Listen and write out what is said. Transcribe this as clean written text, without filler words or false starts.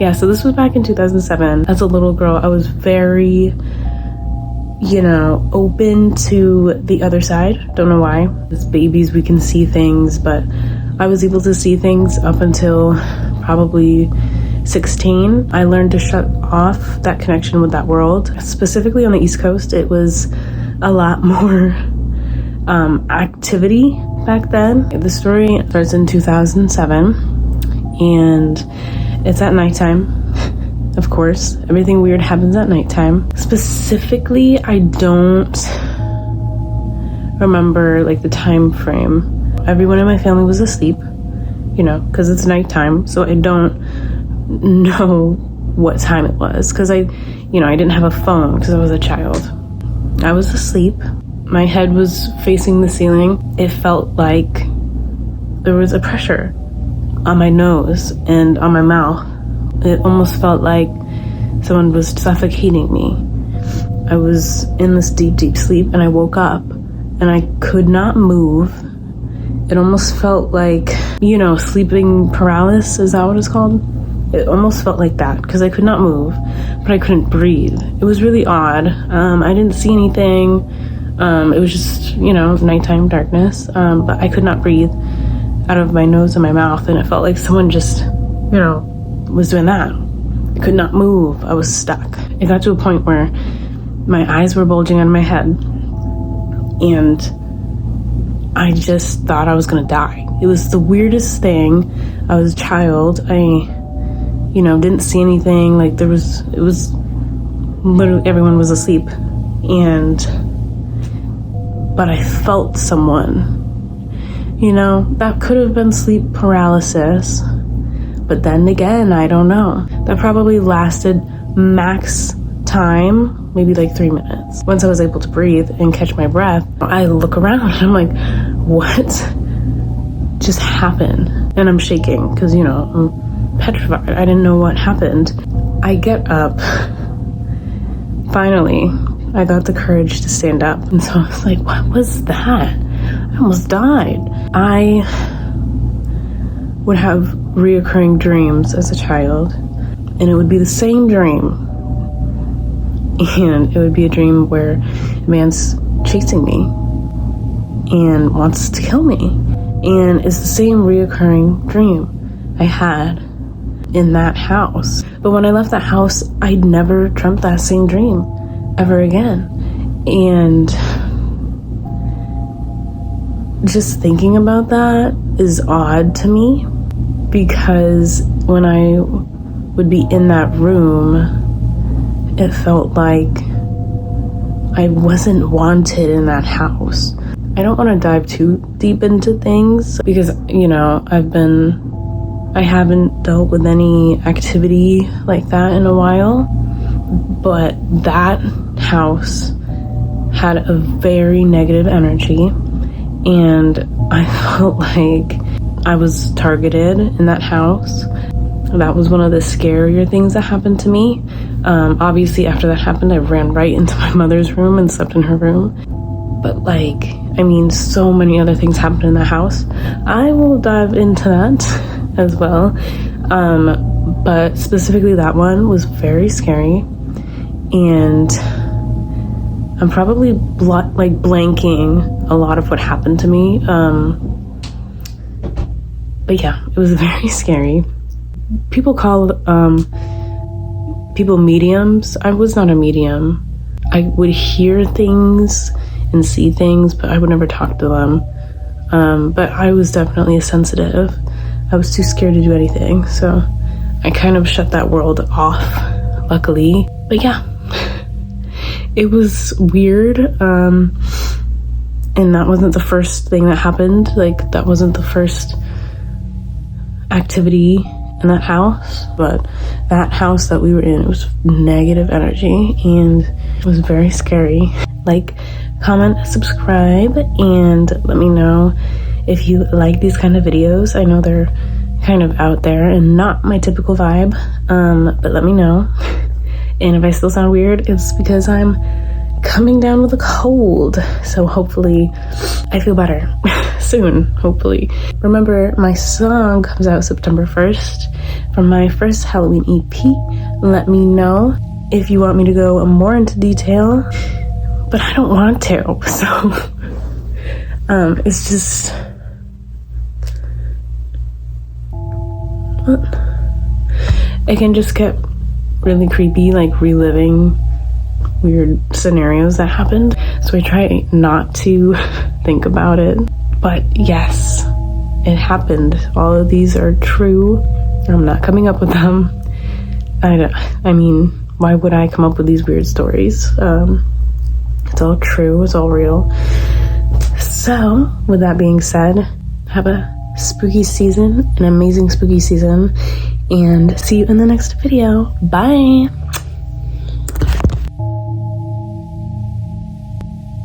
Yeah, so this was back in 2007. As a little girl, I was very, open to the other side. Don't know why. As babies, we can see things, but I was able to see things up until probably 16. I learned to shut off that connection with that world. Specifically on the East Coast, it was a lot more activity back then. The story starts in 2007, and it's at nighttime. Of course, everything weird happens at nighttime. Specifically, I don't remember like the time frame. Everyone in my family was asleep, because it's nighttime, so I don't know what time it was, because I didn't have a phone because I was a child. I was asleep. My head was facing the ceiling. It felt like there was a pressure on my nose and on my mouth. It almost felt like someone was suffocating me. I was in this deep, deep sleep, and I woke up and I could not move. It almost felt like, sleeping paralysis, is that what it's called? It almost felt like that, because I could not move, but I couldn't breathe. It was really odd. I didn't see anything. It was just, nighttime darkness, but I could not breathe out of my nose and my mouth, and it felt like someone just, was doing that. I could not move. I was stuck. It got to a point where my eyes were bulging out of my head, and I just thought I was gonna die. It was the weirdest thing. I was a child. I, didn't see anything. Like it was literally everyone was asleep, but I felt someone. That could have been sleep paralysis. But then again, I don't know. That probably lasted max time, maybe like 3 minutes. Once I was able to breathe and catch my breath, I look around and I'm like, what just happened? And I'm shaking because, I'm petrified. I didn't know what happened. I get up. Finally, I got the courage to stand up. And so I was like, what was that? I almost died. I would have reoccurring dreams as a child, and it would be the same dream, and it would be a dream where a man's chasing me and wants to kill me, and it's the same reoccurring dream I had in that house. But when I left that house, I'd never dreamt that same dream ever again. And just thinking about that is odd to me, because when I would be in that room, it felt like I wasn't wanted in that house. I don't want to dive too deep into things because, I haven't dealt with any activity like that in a while, but that house had a very negative energy, and I felt like I was targeted in that house. That was one of the scarier things that happened to me. Obviously, after that happened, I ran right into my mother's room and slept in her room. But so many other things happened in the house. I will dive into that as well. But specifically that one was very scary. And I'm probably blanking a lot of what happened to me. But yeah, it was very scary. People call people mediums. I was not a medium. I would hear things and see things, but I would never talk to them. But I was definitely a sensitive. I was too scared to do anything, so I kind of shut that world off, luckily. But yeah, it was weird. And that wasn't the first thing that happened. That wasn't the first activity in that house, but that house that we were in, it was negative energy and it was very scary. Comment, subscribe, and let me know if you like these kind of videos. I know they're kind of out there and not my typical vibe, but let me know. And if I still sound weird, it's because I'm coming down with a cold. So hopefully I feel better soon, hopefully. Remember, my song comes out September 1st from my first Halloween EP. Let me know if you want me to go more into detail, but I don't want to. So it's just it can just get really creepy, like reliving weird scenarios that happened. So I try not to think about it. But yes, it happened. All of these are true. I'm not coming up with them. I mean, why would I come up with these weird stories? It's all true. It's all real. So, with that being said, have a spooky season, an amazing spooky season, and see you in the next video. Bye!